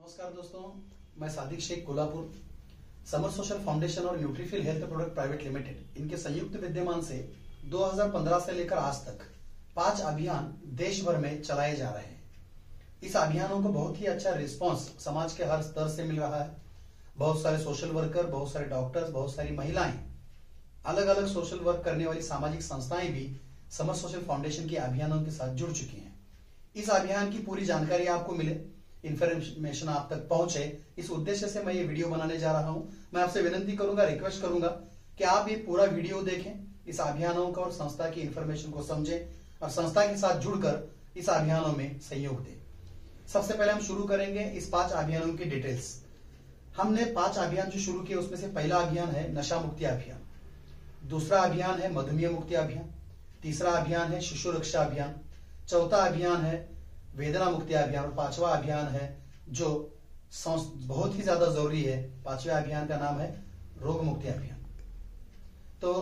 नमस्कार दोस्तों, मैं सादिक शेख कोल्हापुर समर सोशल फाउंडेशन और Nutrifill health product private limited इनके संयुक्त विद्यमान से 2015 से लेकर आज तक 5 अभियान देश भर में चलाए जा रहे हैं। इस अभियानों को बहुत ही अच्छा रिस्पांस समाज के हर स्तर से मिल रहा है। बहुत सारे सोशल वर्कर, बहुत सारे डॉक्टर्स, बहुत सारी महिलाएं, अलग अलग सोशल वर्क करने वाली सामाजिक संस्थाएं भी समर सोशल फाउंडेशन के अभियानों के साथ जुड़ चुकी हैं। इस अभियान की पूरी जानकारी आपको मिले, इंफॉर्मेशन आप तक पहुंचे, इस उद्देश्य से मैं ये वीडियो बनाने जा रहा हूं। मैं आपसे विनती करूंगा, रिक्वेस्ट करूंगा कि आप ये पूरा वीडियो देखें, इस अभियानों का और संस्था की इंफॉर्मेशन को समझें और संस्था के साथ जुड़कर इस अभियानों में सहयोग दें। सबसे पहले हम शुरू करेंगे इस 5 अभियानों की डिटेल्स। हमने 5 अभियान जो शुरू किए उसमें से पहला अभियान है नशा मुक्ति अभियान, दूसरा अभियान है मधुमेह मुक्ति अभियान, तीसरा अभियान है शिशु रक्षा अभियान, चौथा अभियान है वेदना मुक्ति अभियान और 5वां अभियान है जो बहुत ही ज्यादा जरूरी है। 5वें अभियान का नाम है रोग मुक्ति अभियान। तो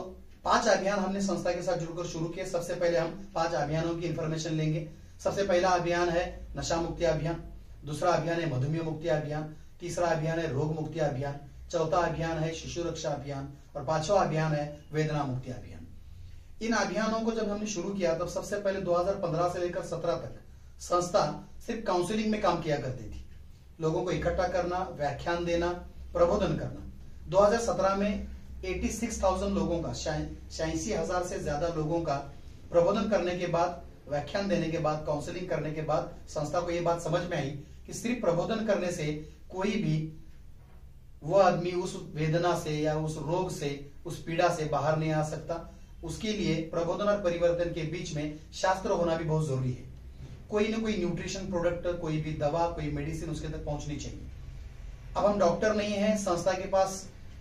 5 अभियान हमने संस्था के साथ जुड़कर शुरू किए। सबसे पहले हम 5 अभियानों की इंफॉर्मेशन लेंगे। सबसे पहला अभियान है नशा मुक्ति अभियान, दूसरा अभियान है मधुमेह मुक्ति अभियान, तीसरा अभियान है रोग मुक्ति अभियान, चौथा अभियान है शिशु रक्षा अभियान और 5वां अभियान है वेदना मुक्ति अभियान। इन अभियानों को जब हमने शुरू किया तब सबसे पहले 2015 से लेकर 17 तक संस्था सिर्फ काउंसलिंग में काम किया करती थी, लोगों को इकट्ठा करना, व्याख्यान देना, प्रबोधन करना। 2017 में 86,000 लोगों का, 86,000 से ज्यादा लोगों का प्रबोधन करने के बाद, व्याख्यान देने के बाद, काउंसलिंग करने के बाद संस्था को यह बात समझ में आई कि सिर्फ प्रबोधन करने से कोई भी वो आदमी उस वेदना से या उस रोग से, उस पीड़ा से बाहर नहीं आ सकता। उसके लिए प्रबोधन और परिवर्तन के बीच में शास्त्र होना भी बहुत जरूरी है। कोई ना कोई न्यूट्रिशन प्रोडक्ट, कोई भी दवा, कोई मेडिसिन उसके तक पहुंचनी चाहिए। अब हम डॉक्टर नहीं हैं, संस्था के पास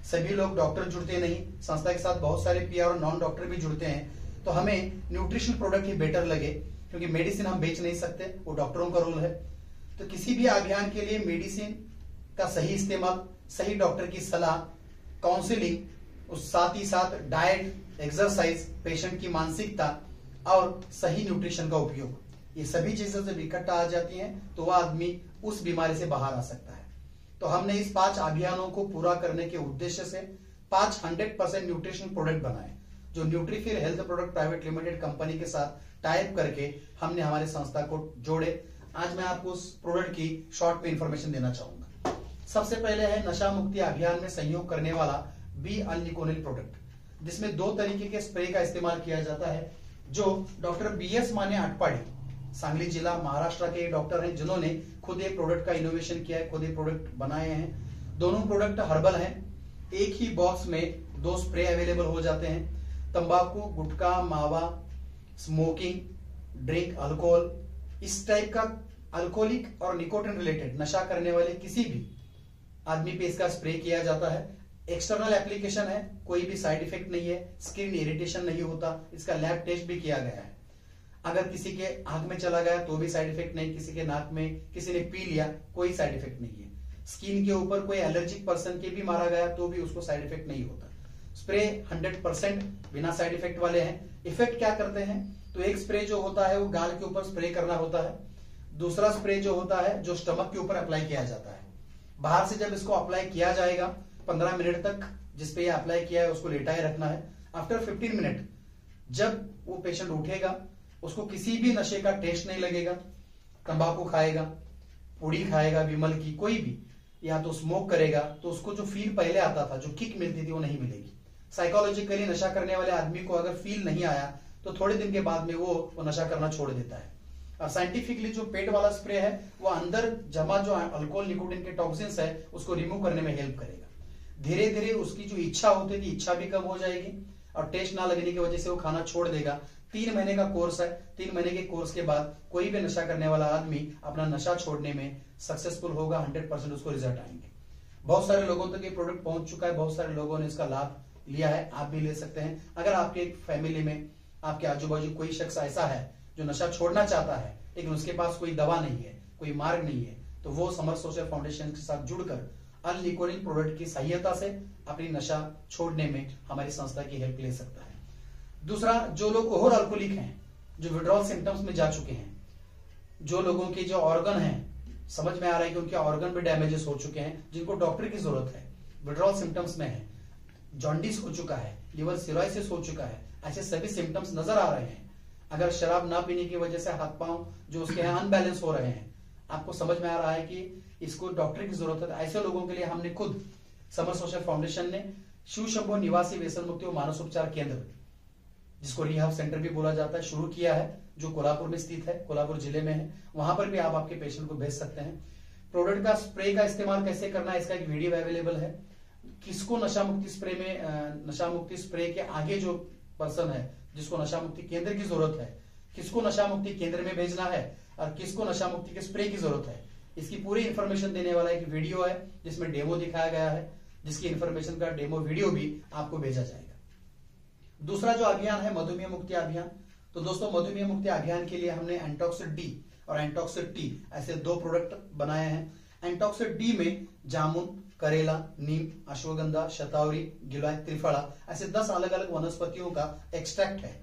सभी लोग डॉक्टर जुड़ते नहीं, संस्था के साथ बहुत सारे पीआर और नॉन डॉक्टर भी जुड़ते हैं। तो हमें न्यूट्रिशन प्रोडक्ट ही बेटर लगे क्योंकि मेडिसिन हम बेच नहीं सकते, वो डॉक्टरों का रोल है। तो किसी भी अभियान के लिए मेडिसिन का सही इस्तेमाल, सही डॉक्टर की सलाह, काउंसलिंग, उस साथ ही साथ डाइट, एक्सरसाइज, पेशेंट की मानसिकता और सही न्यूट्रिशन का उपयोग, ये सभी चीजें जब इकट्ठा आ जाती हैं तो वह आदमी उस बीमारी से बाहर आ सकता है। तो हमने इस 5 अभियानों को पूरा करने के उद्देश्य से 5 100% न्यूट्रिशन प्रोडक्ट बनाए, जो Nutrifil health product private limited company के साथ टाइप करके हमने हमारे संस्था को जोड़े। आज मैं आपको उस प्रोडक्ट की शॉर्ट में इंफॉर्मेशन देना चाहूंगा। सबसे पहले है नशा मुक्ति अभियान में सहयोग करने वाला बी अल्निकोनिल प्रोडक्ट, जिसमें 2 तरीके के स्प्रे का इस्तेमाल किया जाता है, जो डॉक्टर BS माने अटपाड़ी, सांगली जिला, महाराष्ट्र के डॉक्टर हैं जिन्होंने खुद ये प्रोडक्ट का इनोवेशन किया है, खुद ये प्रोडक्ट बनाए हैं। दोनों प्रोडक्ट हर्बल हैं। एक ही बॉक्स में 2 स्प्रे अवेलेबल हो जाते हैं। तंबाकू, गुटखा, मावा, स्मोकिंग, ड्रिंक, अल्कोहल, इस टाइप का अल्कोहलिक और निकोटिन रिलेटेड नशा करने वाले किसी भी आदमी पे इसका स्प्रे किया जाता है। एक्सटर्नल एप्लीकेशन है, कोई भी साइड इफेक्ट नहीं है, स्किन इरिटेशन नहीं होता। इसका लैब टेस्ट भी किया गया है। अगर किसी के आंख में चला गया तो भी साइड इफेक्ट नहीं, किसी के नाक में किसी ने पी लिया कोई साइड इफेक्ट नहीं है। स्किन के ऊपर कोई एलर्जिक पर्सन के भी मारा गया तो भी उसको साइड इफेक्ट नहीं होता। स्प्रे 100% बिना साइड इफेक्ट वाले हैं। इफेक्ट क्या करते हैं तो एक स्प्रे जो होता है वो गाल के ऊपर स्प्रे करना होता है, दूसरा स्प्रे जो होता है जो स्टमक के ऊपर अप्लाई किया जाता है। बाहर से जब इसको अप्लाई किया जाएगा 15 मिनट तक जिसपे ये अप्लाई किया है उसको लेटाए रखना है। आफ्टर 15 मिनट जब वो पेशेंट उठेगा उसको किसी भी नशे का टेस्ट नहीं लगेगा। तंबाकू खाएगा, पुड़ी खाएगा, विमल की कोई भी, या तो स्मोक करेगा तो उसको जो फील पहले आता था, जो किक मिलती थी, वो नहीं मिलेगी। साइकोलॉजिकली नशा करने वाले आदमी को अगर फील नहीं आया तो थोड़े दिन के बाद में वो नशा करना छोड़ देता है। और साइंटिफिकली जो पेट वाला स्प्रे है वो अंदर जमा जो अल्कोहल, निकोटिन के टॉक्सिन्स है उसको रिमूव करने में हेल्प करेगा। धीरे धीरे उसकी जो इच्छा होती थी, इच्छा भी कम हो जाएगी और टेस्ट ना लगने की वजह से वो खाना छोड़ देगा। 3 महीने का कोर्स है। 3 महीने के कोर्स के बाद कोई भी नशा करने वाला आदमी अपना नशा छोड़ने में सक्सेसफुल होगा। 100% उसको रिजल्ट आएंगे। बहुत सारे लोगों तक ये प्रोडक्ट पहुंच चुका है, बहुत सारे लोगों ने इसका लाभ लिया है, आप भी ले सकते हैं। अगर आपके फैमिली में, आपके आजू बाजू कोई शख्स ऐसा है जो नशा छोड़ना चाहता है लेकिन उसके पास कोई दवा नहीं है, कोई मार्ग नहीं है, तो वो समर सोशल फाउंडेशन के साथ जुड़कर अल्निकोनिल प्रोडक्ट की सहायता से अपनी नशा छोड़ने में हमारी संस्था की हेल्प ले सकता है। दूसरा, जो लोग ओवर अल्कोहलिक हैं, जो विड्रॉल सिम्टम्स में जा चुके हैं, जो लोगों के जो ऑर्गन हैं समझ में आ रहा है कि उनके ऑर्गन भी डैमेजेस हो चुके हैं, जिनको डॉक्टर की जरूरत है, विड्रॉल सिम्टम्स में है, जॉन्डिस हो चुका है, लिवर सिरोसिस हो चुका है, ऐसे सभी सिम्टम्स नजर आ रहे हैं। अगर शराब ना पीने की वजह से हाथ पांव जो उसके हैं अनबैलेंस हो रहे हैं, आपको समझ में आ रहा है कि इसको डॉक्टर की जरूरत है। ऐसे लोगों के लिए हमने खुद समर सोशल फाउंडेशन ने शिव शंभो निवासी व्यसन मुक्ति और मानस उपचार केंद्र, जिसको रिहैब सेंटर भी बोला जाता है, शुरू किया है, जो कोल्हापुर में स्थित है, कोल्हापुर जिले में है। वहां पर भी आप आपके पेशेंट को भेज सकते हैं। प्रोडक्ट का स्प्रे का इस्तेमाल कैसे करना है, इसका एक वीडियो अवेलेबल है। किसको नशा मुक्ति स्प्रे में, नशा मुक्ति स्प्रे के आगे जो पर्सन है जिसको नशा मुक्ति केंद्र की जरूरत है, किसको नशा मुक्ति केंद्र में भेजना है और किसको नशा मुक्ति के स्प्रे की जरूरत है, इसकी पूरी इंफॉर्मेशन देने वाला एक वीडियो है जिसमें डेमो दिखाया गया है, जिसकी इंफॉर्मेशन का डेमो वीडियो भी आपको भेजा जाएगा। दूसरा जो अभियान है मधुमेह मुक्ति अभियान। तो दोस्तों, मधुमेह मुक्ति अभियान के लिए हमने एंटॉक्सिड डी और एंटॉक्सिड टी ऐसे 2 प्रोडक्ट बनाए हैं। एंटॉक्सिड डी में जामुन, करेला, नीम, अश्वगंधा, शतावरी, गिलोय, त्रिफला ऐसे 10 अलग अलग वनस्पतियों का एक्सट्रैक्ट है,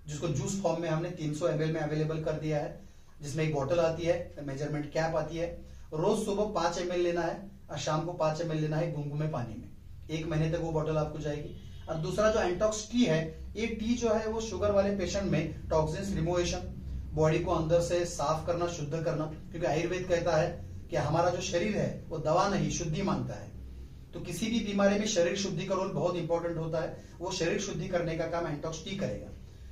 जिसको जूस फॉर्म में हमने 300 ml में अवेलेबल कर दिया है, जिसमें एक बोतल आती है, मेजरमेंट कैप आती है। रोज सुबह 5 ml लेना है और शाम को 5 ml लेना है गुनगुने पानी में। 1 महीने तक वो बोतल आपको जाएगी। और दूसरा जो एंटॉक्स टी है, ये टी जो है वो शुगर वाले पेशेंट में टॉक्सिन्स रिमूवेशन, बॉडी को अंदर से साफ करना, शुद्ध करना, क्योंकि आयुर्वेद कहता है कि हमारा जो शरीर है वो दवा नहीं शुद्धि मांगता है। तो किसी भी बीमारी में शरीर शुद्धि का रोल बहुत इंपॉर्टेंट होता है। वो शरीर शुद्धि करने का काम एंटॉक्स टी करेगा।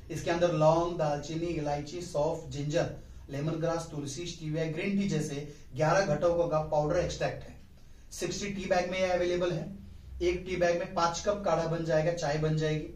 इसके अंदर लौंग, दालचीनी, इलायची, सौंफ, जिंजर, लेमन ग्रास, तुलसी, स्टीविया, ग्रीन टी जैसे 11 घटकों का पाउडर एक्सट्रैक्ट है। 60 टी बैग में यह अवेलेबल है। एक टी बैग में 5 कप काढ़ा बन जाएगा, चाय बन जाएगी।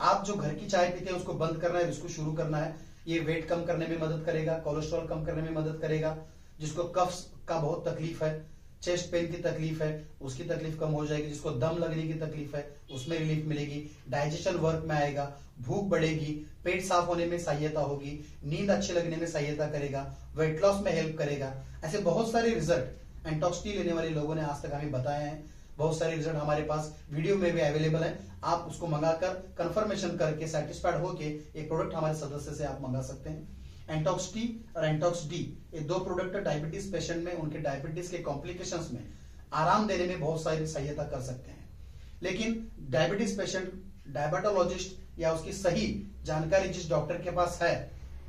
आप जो घर की चाय पीते हैं उसको बंद करना है, उसको शुरू करना है। ये वेट कम करने में मदद करेगा, कोलेस्ट्रॉल कम करने में मदद करेगा। जिसको कफ का बहुत तकलीफ है, चेस्ट पेन की तकलीफ है, उसकी तकलीफ कम हो जाएगी। जिसको दम लगने की तकलीफ है उसमें रिलीफ मिलेगी। डाइजेशन वर्क में आएगा, भूख बढ़ेगी, पेट साफ होने में सहायता होगी, नींद अच्छे लगने में सहायता करेगा, वेट लॉस में हेल्प करेगा। ऐसे बहुत सारे रिजल्ट एंटॉक्स टी लेने वाले लोगों ने आज तक हमें बताए हैं। बहुत सारे रिजल्ट हमारे पास वीडियो में भी अवेलेबल है। आप उसको मंगाकर कंफर्मेशन करके सेटिस्फाइड होके एक प्रोडक्ट हमारे सदस्य से आप मंगा सकते हैं। एंटॉक्स टी और एंटॉक्स डी, ये 2 प्रोडक्ट डायबिटीज पेशेंट में उनके डायबिटीज के कॉम्प्लिकेशंस में आराम देने में बहुत सारी सहायता कर सकते हैं। लेकिन डायबिटीज पेशेंट, डायबिटोलॉजिस्ट या उसकी सही जानकारी जिस डॉक्टर के पास है,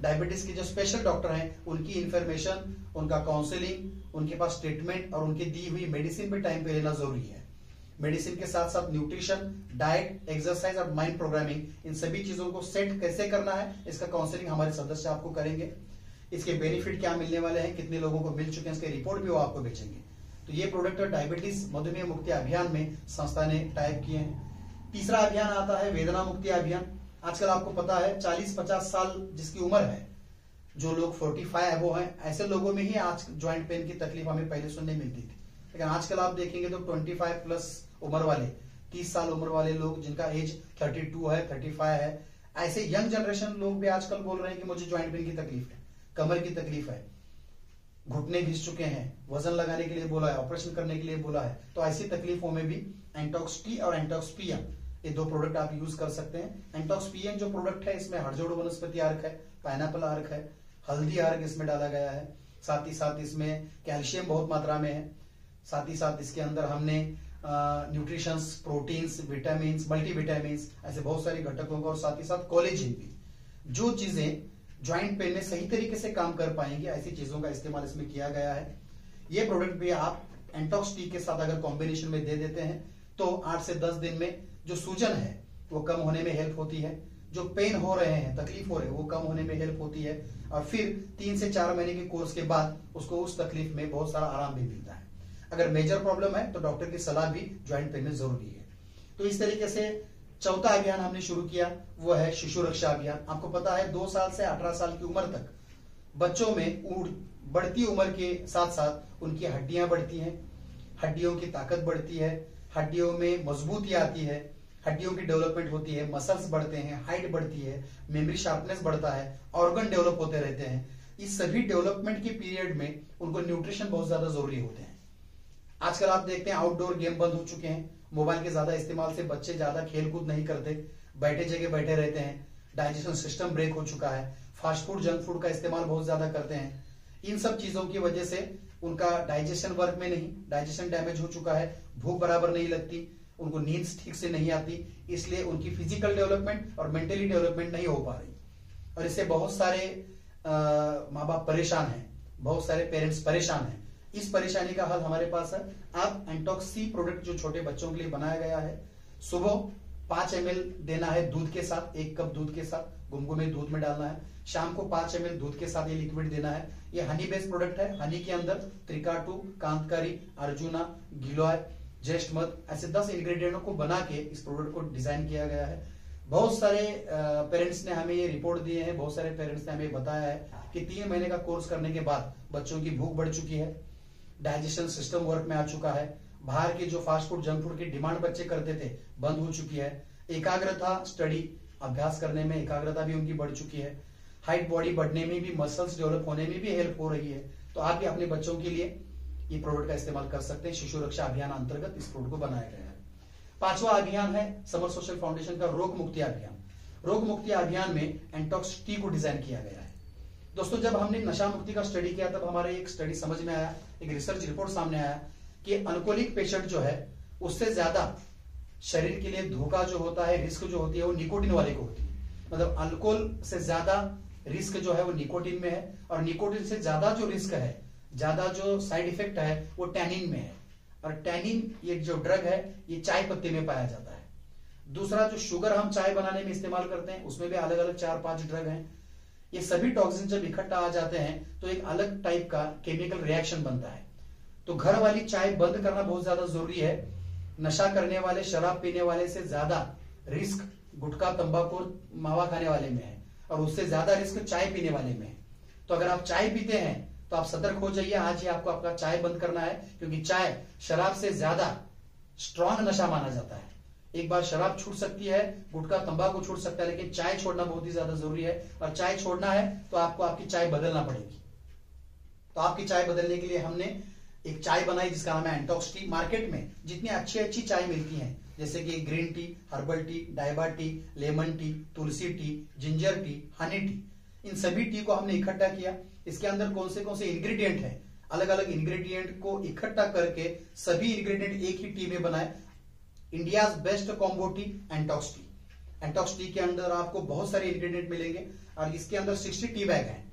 डायबिटीज के जो स्पेशल डॉक्टर हैं, उनकी इंफॉर्मेशन, उनका काउंसलिंग, उनके पास ट्रीटमेंट और उनकी दी हुई मेडिसिन भी टाइम पे लेना जरूरी है। मेडिसिन के साथ साथ न्यूट्रिशन, डाइट, एक्सरसाइज और माइंड प्रोग्रामिंग, इन सभी चीजों को सेट कैसे करना है, इसका काउंसलिंग हमारे सदस्य आपको करेंगे। इसके बेनिफिट क्या मिलने वाले हैं, कितने लोगों को मिल चुके हैं, इसके रिपोर्ट भी वो आपको भेजेंगे। तो ये प्रोडक्ट डायबिटीज मधुमेह मुक्ति अभियान में संस्था ने टाइप किए हैं। तीसरा अभियान आता है वेदना मुक्ति अभियान। आजकल आपको पता है 40-50 साल जिसकी उम्र है, जो लोग 45 अबो हैं, ऐसे लोगों में ही आज ज्वाइंट पेन की तकलीफ हमें पहले सुनने मिलती थी। लेकिन आजकल आप देखेंगे तो 25 प्लस उम्र वाले, 30 साल उम्र वाले लोग जिनका एज 32 है, 35 है, ऐसे यंग जनरेशन लोग भी आजकल बोल रहे हैं कि मुझे ज्वाइंट पेन की तकलीफ है, कमर की तकलीफ है, घुटने घिस चुके हैं, वजन लगाने के लिए बोला है, ऑपरेशन करने के लिए बोला है। तो ऐसी तकलीफों में भी एंटॉक्स टी और एंटॉक्स पीएम, ये 2 प्रोडक्ट आप यूज कर सकते हैं। एंटॉक्स पीएम जो प्रोडक्ट है, इसमें हड़जोड़ वनस्पति अर्क है, पाइनएप्पल अर्क है, हल्दी अर्क इसमें डाला गया है। साथ ही साथ इसमें कैल्शियम बहुत मात्रा में है। साथ ही साथ इसके अंदर हमने न्यूट्रिशंस, प्रोटीन्स, विटामिन, मल्टीविटामिन, ऐसे बहुत सारे घटकों का, और साथ ही साथ कोलेजन भी, जो चीजें ज्वाइंट पेन में सही तरीके से काम कर पाएंगे, ऐसी चीजों का इस्तेमाल इसमें किया गया है। ये प्रोडक्ट भी आप एंटॉक्स टी के साथ अगर कॉम्बिनेशन में दे देते हैं तो 8 से 10 दिन में जो सूजन है वो कम होने में हेल्प होती है, जो पेन हो रहे हैं, तकलीफ हो रहे हैं, वो कम होने में हेल्प होती है, और फिर 3 से 4 महीने के कोर्स के बाद उसको उस तकलीफ में बहुत सारा आराम भी मिलता है। अगर मेजर प्रॉब्लम है तो डॉक्टर की सलाह भी ज्वाइंट पेन में जरूरी है। तो इस तरीके से चौथा अभियान हमने शुरू किया, वो है शिशु रक्षा अभियान। आपको पता है 2 साल से 18 साल की उम्र तक बच्चों में बढ़ती उम्र के साथ साथ उनकी हड्डियां बढ़ती हैं, हड्डियों की ताकत बढ़ती है, हड्डियों में मजबूती आती है, हड्डियों की डेवलपमेंट होती है, मसल्स बढ़ते हैं, हाइट बढ़ती है, मेमोरी शार्पनेस बढ़ता है, ऑर्गन डेवलप होते रहते हैं। इस सभी डेवलपमेंट के पीरियड में उनको न्यूट्रिशन बहुत ज्यादा जरूरी होते हैं। आजकल आप देखते हैं आउटडोर गेम बंद हो चुके हैं, मोबाइल के ज्यादा इस्तेमाल से बच्चे ज्यादा खेल कूद नहीं करते, बैठे जगह बैठे रहते हैं, डाइजेशन सिस्टम ब्रेक हो चुका है, फास्ट फूड, जंक फूड का इस्तेमाल बहुत ज्यादा करते हैं। इन सब चीजों की वजह से उनका डाइजेशन वर्क में नहीं, डाइजेशन डैमेज हो चुका है, भूख बराबर नहीं लगती, उनको नींद ठीक से नहीं आती, इसलिए उनकी फिजिकल डेवलपमेंट और मेंटली डेवलपमेंट नहीं हो पा रही। और इससे बहुत सारे माँ बाप परेशान हैं, बहुत सारे पेरेंट्स परेशान हैं। इस परेशानी का हल हमारे पास है। आप एंटॉक्स सी प्रोडक्ट जो छोटे बच्चों के लिए बनाया गया है, सुबह 5 ml देना है दूध के साथ, 1 कप दूध के साथ गुनगुने दूध में डालना है। शाम को 5 ml दूध के साथ ये लिक्विड देना है। ये हनी बेस्ड प्रोडक्ट है। हनी के अंदर त्रिकाटू, कांतकारी, अर्जुना, गिलोय, ज्येष्ठ मध ऐसे 10 इंग्रेडिएंटों को बना के इस प्रोडक्ट को डिजाइन किया गया है। बहुत सारे पेरेंट्स ने हमें ये रिपोर्ट दिए हैं, बहुत सारे पेरेंट्स ने हमें बताया है कि 3 महीने का कोर्स करने के बाद बच्चों की भूख बढ़ चुकी है, डाइजेशन सिस्टम वर्क में आ चुका है, बाहर के जो फास्ट फूड, जंक फूड की डिमांड बच्चे करते थे बंद हो चुकी है, एकाग्रता, स्टडी अभ्यास करने में एकाग्रता भी उनकी बढ़ चुकी है, हाइट बॉडी बढ़ने में भी, मसल्स डेवलप होने में भी हेल्प हो रही है। तो आप भी अपने बच्चों के लिए ये प्रोडक्ट का इस्तेमाल कर सकते हैं। शिशु रक्षा अभियान अंतर्गत इस प्रोडक्ट को बनाया गया है। 5वां अभियान है समर सोशल फाउंडेशन का रोग मुक्ति अभियान। रोग मुक्ति अभियान में एंटॉक्स टी को डिजाइन किया गया है। दोस्तों, जब हमने नशा मुक्ति का स्टडी किया तब हमारे एक स्टडी समझ में आया, एक रिसर्च रिपोर्ट सामने आया कि अल्कोहलिक पेशेंट जो है उससे ज्यादा शरीर के लिए धोखा जो होता है, रिस्क जो होती है, वो निकोटिन वाले को होती है। मतलब अल्कोहल से ज्यादा रिस्क जो है वो निकोटिन में है, और निकोटिन से ज्यादा जो रिस्क है, ज्यादा जो साइड इफेक्ट है वो टैनिन में है। और टैनिन ये जो ड्रग है ये चाय पत्ती में पाया जाता है। दूसरा, जो शुगर हम चाय बनाने में इस्तेमाल करते हैं उसमें भी अलग अलग 4-5 ड्रग हैं। ये सभी टॉक्सिन जब इकट्ठा आ जाते हैं तो एक अलग टाइप का केमिकल रिएक्शन बनता है। तो घर वाली चाय बंद करना बहुत ज्यादा जरूरी है। नशा करने वाले, शराब पीने वाले से ज्यादा रिस्क गुटखा, तंबाकू, मावा खाने वाले में है, और उससे ज्यादा रिस्क चाय पीने वाले में है। तो अगर आप चाय पीते हैं तो आप सतर्क हो जाइए, आज ही आपको आपका चाय बंद करना है, क्योंकि चाय शराब से ज्यादा स्ट्रॉन्ग नशा माना जाता है। एक बार शराब छूट सकती है, गुटखा, तंबाकू छूट सकता है, लेकिन चाय छोड़ना बहुत ही ज्यादा जरूरी है। और चाय छोड़ना है तो आपको आपकी चाय बदलना पड़ेगी। तो आपकी चाय बदलने के लिए हमने एक चाय बनाई जिसका नाम है एंटॉक्स टी। मार्केट में जितनी अच्छी अच्छी चाय मिलती हैं, जैसे कि ग्रीन टी, हर्बल टी, डाइबा टी, लेमन टी, तुलसी tea, ginger tea, honey tea, इन सभी टी को हमने इकट्ठा किया। इसके अंदर कौन से इंग्रेडिएंट हैं, अलग अलग इंग्रेडिएंट को इकट्ठा करके सभी इंग्रेडिएंट एक ही टी में बनाए। India's best combo tea Entox tea. Entox tea के अंदर आपको बहुत सारे इंग्रेडिएंट मिलेंगे, और इसके अंदर 60 टी बैग हैं।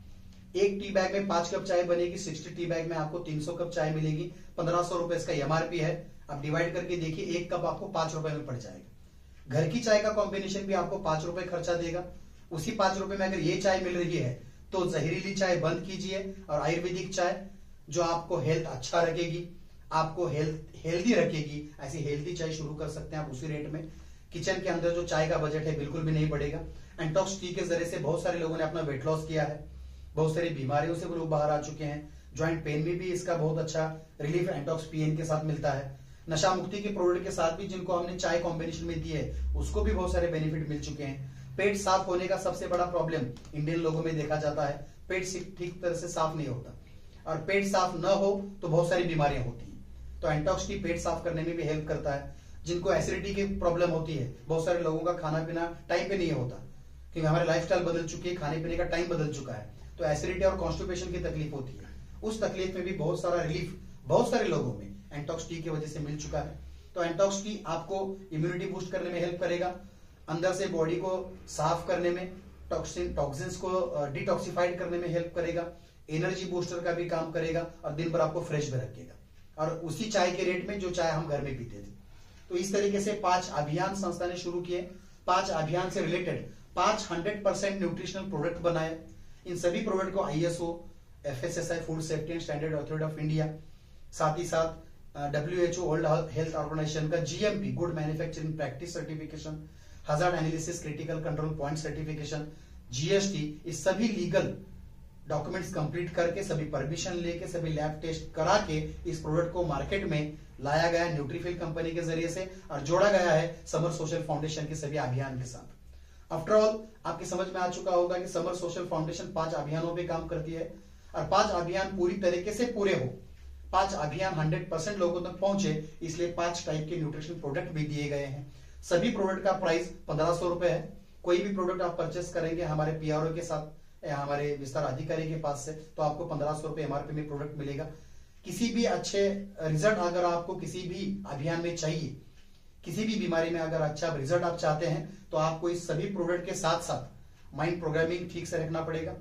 एक टी बैग में 5 कप चाय बनेगी, 60 टी बैग में आपको 300 कप चाय मिलेगी। 1500 रुपए इसका एमआरपी है। आप डिवाइड करके देखिए, एक कप आपको 5 रुपए में पड़ जाएगा। घर की चाय का कॉम्बिनेशन भी आपको 5 रुपए खर्चा देगा। उसी 5 रुपए में अगर ये चाय मिल रही है तो जहरीली चाय बंद कीजिए, और आयुर्वेदिक चाय जो आपको हेल्थ अच्छा रखेगी, आपको हेल्दी रखेगी, ऐसी हेल्दी चाय शुरू कर सकते हैं आप उसी रेट में। किचन के अंदर जो चाय का बजट है बिल्कुल भी नहीं बढ़ेगा। एंटॉक्स टी के जरिए से बहुत सारे लोगों ने अपना वेट लॉस किया है, बहुत सारी बीमारियों से वो लोग बाहर आ चुके हैं। ज्वाइंट पेन में भी इसका बहुत अच्छा रिलीफ एंटॉक्स पीएन के साथ मिलता है। नशा मुक्ति के प्रोडक्ट के साथ भी जिनको हमने चाय कॉम्बिनेशन में दी है उसको भी बहुत सारे बेनिफिट मिल चुके हैं। पेट साफ होने का सबसे बड़ा प्रॉब्लम इंडियन लोगों में देखा जाता है, पेट ठीक तरह से साफ नहीं होता, और पेट साफ न हो तो बहुत सारी बीमारियां होती हैं। तो एंटॉक्स टी पेट साफ करने में भी हेल्प करता है। जिनको एसिडिटी की प्रॉब्लम होती है, बहुत सारे लोगों का खाना पीना टाइम पे नहीं होता, क्योंकि हमारे लाइफस्टाइल बदल चुकी है, खाने पीने का टाइम बदल चुका है, तो एसिडिटी और कॉन्स्टिपेशन की तकलीफ होती है। उस तकलीफ में भी बहुत सारा रिलीफ बहुत सारे लोगों में एंटॉक्स टी की वजह से मिल चुका है। तो एंटॉक्स टी आपको इम्यूनिटी बूस्ट करने में हेल्प करेगा, अंदर से बॉडी को साफ करने में, टॉक्सिन्स को डिटॉक्सिफाइड करने में हेल्प करेगा, एनर्जी बूस्टर का भी काम करेगा, और दिन भर आपको फ्रेश भी रखेगा, और उसी चाय के रेट में जो चाय हम घर में पीते थे। तो इस तरीके से 5 अभियान संस्था ने शुरू किए। 5 अभियान से रिलेटेड 5 100% न्यूट्रिशनल प्रोडक्ट बनाए। इन सभी प्रोडक्ट को ISO, FSSAI food safety and standard authority of India, साथ ही साथ WHO वर्ल्ड हेल्थ ऑर्गेनाइजेशन का GMP good manufacturing practice certification, hazard analysis critical control point certification, GST, इस सभी लीगल डॉक्यूमेंट्स कंप्लीट करके, सभी परमिशन लेके, सभी लैब टेस्ट करा के इस प्रोडक्ट को मार्केट में लाया गया है न्यूट्रीफिल कंपनी के जरिए से, और जोड़ा गया है समर सोशल फाउंडेशन के सभी अभियान के साथ। आफ्टर ऑल आपकी समझ में आ चुका होगा कि समर सोशल फाउंडेशन 5 अभियानों पे काम करती है, और 5 अभियान पूरी तरीके से पूरे हो, 5 अभियान 100% लोगों तक पहुंचे, इसलिए 5 टाइप के न्यूट्रिशन प्रोडक्ट भी दिए गए हैं। सभी प्रोडक्ट का प्राइस 1500 रुपए है। कोई भी प्रोडक्ट आप परचेस करेंगे हमारे PRO के साथ या हमारे विस्तार अधिकारी के पास से, तो आपको 1500 रुपए MRP में प्रोडक्ट मिलेगा। किसी भी अच्छे रिजल्ट अगर आपको किसी भी अभियान में चाहिए, किसी भी बीमारी में अगर अच्छा रिजल्ट आप चाहते हैं, तो आपको इस सभी प्रोडक्ट के साथ साथ माइंड प्रोग्रामिंग ठीक से रखना पड़ेगा,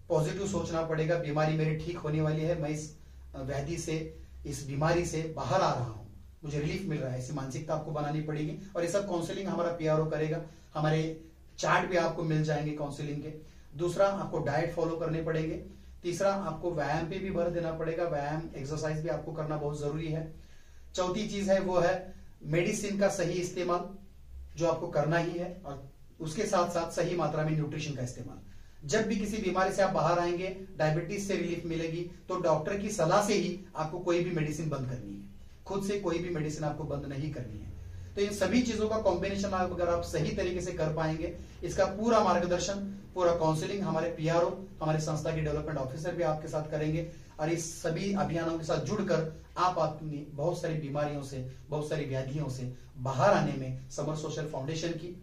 पॉजिटिव सोचना पड़ेगा। बीमारी मेरी ठीक होने वाली है, मैं इस व्याधि से, इस बीमारी से बाहर आ रहा हूं, मुझे रिलीफ मिल रहा है, ऐसी मानसिकता आपको बनानी पड़ेगी। और ये सब काउंसलिंग हमारा पीआरओ करेगा, हमारे चार्ट भी आपको मिल जाएंगे काउंसलिंग के। दूसरा, आपको डाइट फॉलो करने पड़ेंगे। तीसरा, आपको व्यायाम पे भी भर देना पड़ेगा, व्यायाम एक्सरसाइज भी आपको करना बहुत जरूरी है। चौथी चीज है वो है मेडिसिन का सही इस्तेमाल, जो आपको करना ही है, और उसके साथ साथ सही मात्रा में न्यूट्रिशन का इस्तेमाल। जब भी किसी बीमारी से आप बाहर आएंगे, डायबिटीज से रिलीफ मिलेगी, तो डॉक्टर की सलाह से ही आपको कोई भी मेडिसिन बंद करनी है, खुद से कोई भी मेडिसिन आपको बंद नहीं करनी है। तो इन सभी चीजों का कॉम्बिनेशन अगर आप सही तरीके से कर पाएंगे, इसका पूरा मार्गदर्शन, पूरा काउंसलिंग हमारे पीआरओ, हमारे संस्था के डेवलपमेंट ऑफिसर भी आपके साथ करेंगे। और इस सभी अभियानों के साथ जुड़कर आप अपनी बहुत सारी बीमारियों से, बहुत सारी व्याधियों से बाहर आने में समर सोशल फाउंडेशन की,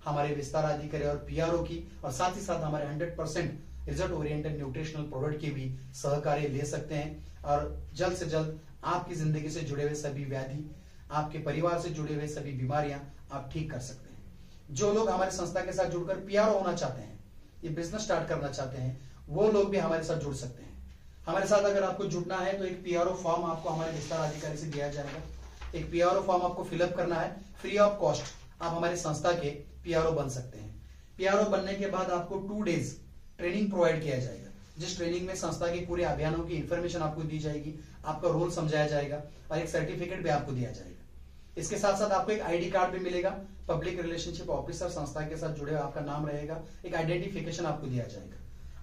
हमारे विस्तार अधिकारी और पीआरओ की, और साथ ही साथ हमारे 100% रिजल्ट ओरिएंटेड न्यूट्रिशनल प्रोडक्ट की भी सहकार्य ले सकते हैं। और जल्द से जल्द आपकी जिंदगी से जुड़े हुए सभी व्याधि, आपके परिवार से जुड़े हुए सभी बीमारियां आप ठीक कर सकते हैं। जो लोग हमारे संस्था के साथ जुड़कर पीआरओ होना चाहते हैं, ये बिजनेस स्टार्ट करना चाहते हैं, वो लोग भी हमारे साथ जुड़ सकते हैं। हमारे साथ अगर आपको जुड़ना है तो एक पीआरओ फॉर्म आपको हमारे विस्तार अधिकारी से दिया जाएगा। एक पीआरओ फॉर्म आपको फिलअप करना है, फ्री ऑफ कॉस्ट आप हमारे संस्था के पीआरओ बन सकते हैं। पीआरओ बनने के बाद आपको 2 डेज ट्रेनिंग प्रोवाइड किया जाएगा, जिस ट्रेनिंग में संस्था के पूरे अभियानों की इंफॉर्मेशन आपको दी जाएगी, आपका रोल समझाया जाएगा और एक सर्टिफिकेट भी आपको दिया जाएगा। इसके साथ साथ आपको एक आईडी कार्ड भी मिलेगा, पब्लिक रिलेशनशिप ऑफिसर संस्था के साथ जुड़े आपका नाम रहेगा, एक आइडेंटिफिकेशन आपको दिया जाएगा।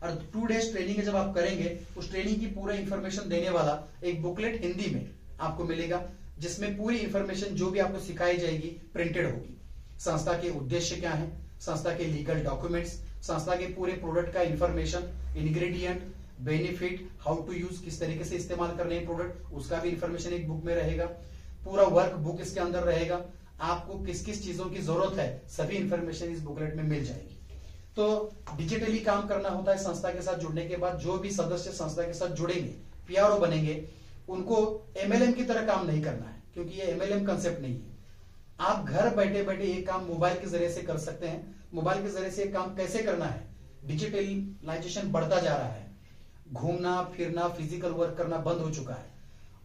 और 2 डेज ट्रेनिंग जब आप करेंगे, उस ट्रेनिंग की पूरा इंफॉर्मेशन देने वाला एक बुकलेट हिंदी में आपको मिलेगा, जिसमें पूरी इंफॉर्मेशन जो भी आपको सिखाई जाएगी प्रिंटेड होगी। संस्था के उद्देश्य क्या है, संस्था के लीगल डॉक्यूमेंट्स, संस्था के पूरे प्रोडक्ट का information, ingredient, benefit, how to use, किस तरीके से इस्तेमाल करने हैं प्रोडक्ट, उसका भी इंफॉर्मेशन एक बुक में रहेगा। पूरा वर्क बुक इसके अंदर रहेगा, आपको किस किस चीजों की जरूरत है सभी इंफॉर्मेशन इस बुकलेट में मिल जाएगी। तो डिजिटली काम करना होता है। संस्था के साथ जुड़ने के बाद जो भी सदस्य संस्था के साथ जुड़ेंगे, पीआरओ बनेंगे, उनको एमएलएम की तरह काम नहीं करना है, क्योंकि ये एमएलएम कंसेप्ट नहीं है। आप घर बैठे बैठे ये काम मोबाइल के जरिए से कर सकते हैं। मोबाइल के जरिए से काम कैसे करना है, डिजिटलाइजेशन बढ़ता जा रहा है, घूमना फिरना, फिजिकल वर्क करना बंद हो चुका है,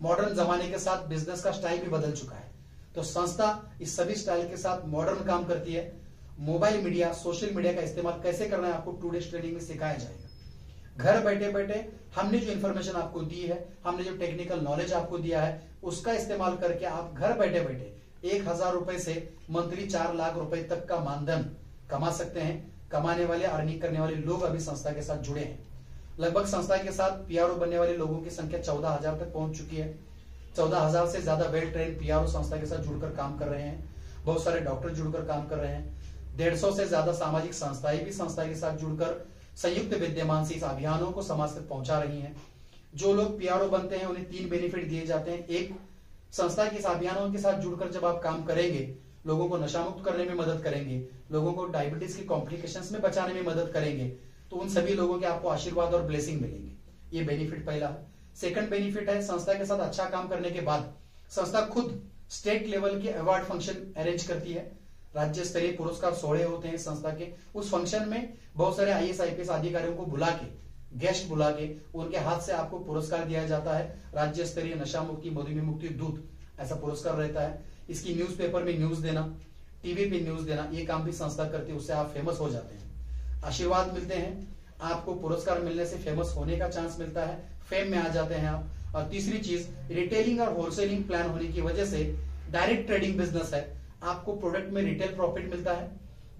मॉडर्न जमाने के साथ बिजनेस का स्टाइल भी बदल चुका है। तो संस्था इस सभी स्टाइल के साथ मॉडर्न काम करती है। मोबाइल मीडिया, सोशल मीडिया का इस्तेमाल कैसे करना है आपको 2 डेज ट्रेनिंग में सिखाया जाएगा। घर बैठे बैठे हमने जो इन्फॉर्मेशन आपको दी है, हमने जो टेक्निकल नॉलेज आपको दिया है, उसका इस्तेमाल करके आप घर बैठे बैठे 1000 रुपए से मंथली 4 लाख रुपए तक का मानधन कमा सकते हैं। कमाने वाले, अर्निंग करने वाले लोग अभी संस्था के साथ जुड़े हैं। लगभग संस्था के साथ पीआरओ बनने वाले लोगों की संख्या 14,000 तक पहुंच चुकी है। 14,000 से ज्यादा वेल ट्रेन पीआरओ संस्था के साथ जुड़कर काम कर रहे हैं। बहुत सारे डॉक्टर जुड़कर काम कर रहे हैं। 150 से ज्यादा सामाजिक संस्थाएं भी संस्था के साथ जुड़कर संयुक्त विद्यमान से इस अभियानों को समाज तक पहुंचा रही हैं। जो लोग पीआरओ बनते हैं उन्हें 3 बेनिफिट दिए जाते हैं। एक, संस्था के इस अभियानों के साथ जुड़कर जब आप काम करेंगे, लोगों को नशा मुक्त करने में मदद करेंगे, लोगों को डायबिटीज की कॉम्प्लिकेशंस में बचाने में मदद करेंगे, तो उन सभी लोगों के आपको आशीर्वाद और ब्लेसिंग मिलेंगे। ये बेनिफिट पहला है। सेकंड बेनिफिट है, संस्था के साथ अच्छा काम करने के बाद संस्था खुद स्टेट लेवल के अवार्ड फंक्शन अरेंज करती है। राज्य स्तरीय पुरस्कार सोहरे होते हैं संस्था के। उस फंक्शन में बहुत सारे आईएएस आईपीएस अधिकारियों को बुला के, गेस्ट बुला के, उनके हाथ से आपको पुरस्कार दिया जाता है। राज्य स्तरीय नशा मुक्ति, मधुमेह मुक्ति दूत, ऐसा पुरस्कार रहता है। इसकी न्यूज़पेपर में न्यूज देना, टीवी पे न्यूज देना, ये काम भी संस्था करती है। उससे आप फेमस हो जाते हैं, आशीर्वाद मिलते हैं, आपको पुरस्कार मिलने से फेमस होने का चांस मिलता है, फेम में आ जाते हैं आप। और तीसरी चीज, रिटेलिंग और होलसेलिंग प्लान होने की वजह से डायरेक्ट ट्रेडिंग बिजनेस है। आपको प्रोडक्ट में रिटेल प्रॉफिट मिलता है,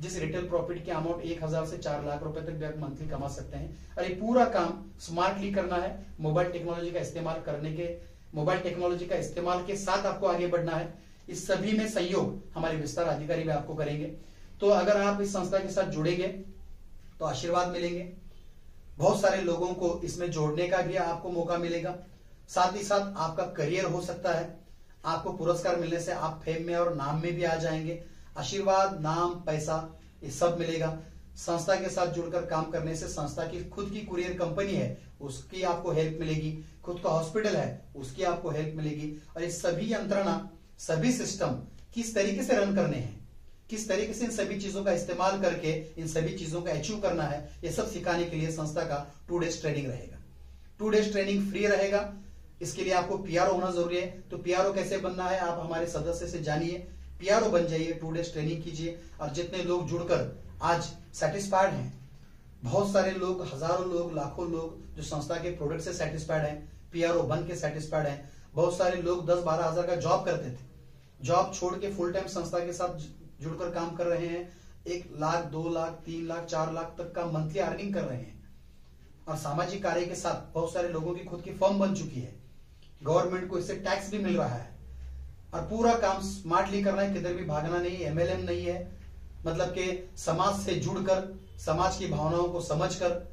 जिस रिटेल प्रॉफिट की अमाउंट 1000 से 4 लाख रुपए तक भी आप मंथली कमा सकते हैं। और ये पूरा काम स्मार्टली करना है, मोबाइल टेक्नोलॉजी का इस्तेमाल के साथ आपको आगे बढ़ना है। इस सभी में सहयोग हमारे विस्तार अधिकारी भी आपको करेंगे। तो अगर आप इस संस्था के साथ जुड़ेंगे तो आशीर्वाद मिलेंगे, बहुत सारे लोगों को इसमें जोड़ने का भी आपको मौका मिलेगा, साथ ही साथ आपका करियर हो सकता है। आपको पुरस्कार मिलने से आप फेम में और नाम में भी आ जाएंगे। आशीर्वाद, नाम, पैसा, ये सब मिलेगा। संस्था के साथ जुड़कर काम करने से संस्था की खुद की कुरियर कंपनी है, उसकी आपको हेल्प मिलेगी। खुद का हॉस्पिटल है, उसकी आपको हेल्प मिलेगी। और ये सभी यंत्रणा, सभी सिस्टम किस तरीके से रन करने हैं, किस तरीके से इन सभी चीजों का इस्तेमाल करके इन सभी चीजों को अचीव करना है, ये सब सिखाने के लिए संस्था का 2 डेज ट्रेनिंग रहेगा। 2 डेज ट्रेनिंग फ्री रहेगा। इसके लिए आपको पीआरओ होना जरूरी है। तो पीआरओ कैसे बनना है आप हमारे सदस्य से जानिए, पीआरओ बन जाइए, 2 डेज ट्रेनिंग कीजिए। और जितने लोग जुड़कर आज सेटिस्फाइड हैं, बहुत सारे लोग, हजारों लोग, लाखों लोग जो संस्था के प्रोडक्ट से सेटिस्फाइड हैं, पीआरओ बन के सेटिस्फाइड हैं। बहुत सारे लोग 10-12 हजार का जॉब करते थे, जॉब छोड़ के फुल टाइम संस्था के साथ जुड़कर काम कर रहे हैं। 1 लाख, 2 लाख, 3 लाख, 4 लाख तक का मंथली अर्निंग कर रहे हैं। और सामाजिक कार्य के साथ बहुत सारे लोगों की खुद की फर्म बन चुकी है। गवर्नमेंट को इससे टैक्स भी मिल रहा है। और पूरा काम स्मार्टली करना है, किधर भी भागना नहीं, एमएलएम नहीं है। मतलब कि समाज से जुड़कर, समाज की भावनाओं को समझकर,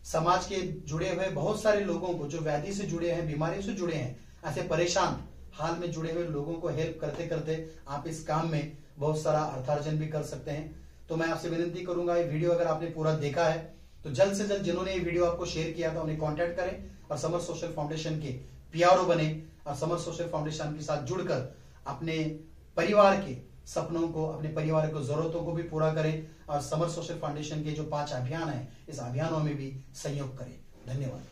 समाज के जुड़े हुए बहुत सारे लोगों को जो व्याधि से जुड़े हैं, बीमारियों से जुड़े हैं, ऐसे परेशान हाल में जुड़े हुए लोगों को हेल्प करते करते आप इस काम में बहुत सारा अर्थार्जन भी कर सकते हैं। तो मैं आपसे विनती करूंगा, ये वीडियो अगर आपने पूरा देखा है तो जल्द से जल्द जिन्होंने ये वीडियो आपको शेयर किया था उन्हें कांटेक्ट करें और समर सोशल फाउंडेशन के पीआरओ बने और समर सोशल फाउंडेशन के साथ जुड़कर अपने परिवार के सपनों को, अपने परिवार की जरूरतों को भी पूरा करें और समर सोशल फाउंडेशन के जो 5 अभियान है, इस अभियानों में भी सहयोग करें। धन्यवाद।